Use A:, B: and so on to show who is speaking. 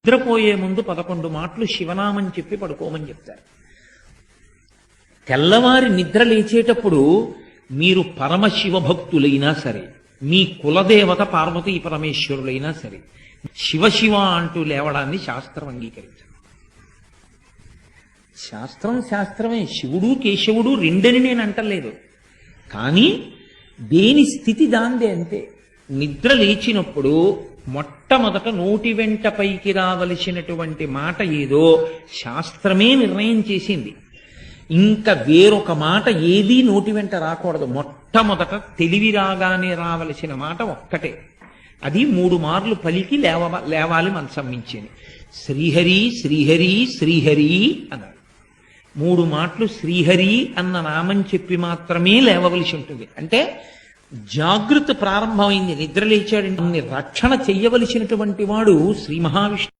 A: నిద్రపోయే ముందు 11 మాటలు శివనామం చెప్పి పడుకోమని చెప్తారు. తెల్లవారి నిద్ర లేచేటప్పుడు మీరు పరమశివ భక్తులైనా సరే, మీ కులదేవత పార్వతీ పరమేశ్వరులైనా సరే, శివ అంటూ లేవడాన్ని శాస్త్రం అంగీకరించదు. శాస్త్రమే. శివుడు కేశవుడు రెండని నేను అంటలేదు. కానీ దేని స్థితి దాందే అంతే. నిద్ర లేచినప్పుడు మొట్టమొదట నోటి వెంట పైకి రావలసినటువంటి మాట ఏదో శాస్త్రమే నిర్ణయం చేసింది. ఇంకా వేరొక మాట ఏదీ నోటి వెంట రాకూడదు. మొట్టమొదట తెలివి రాగానే రావలసిన మాట ఒక్కటే. అది 3 మార్లు పలికి లేవాలి మనసం మించింది. శ్రీహరి శ్రీహరి శ్రీహరి అన్నారు. 3 మాటలు శ్రీహరి అన్న నామం చెప్పి మాత్రమే లేవవలసి ఉంటుంది. అంటే జాగృతి ప్రారంభమైంది. నిద్ర లేచాడంటే రక్షణ చెయ్యవలసినటువంటి వాడు శ్రీ మహావిష్ణువు.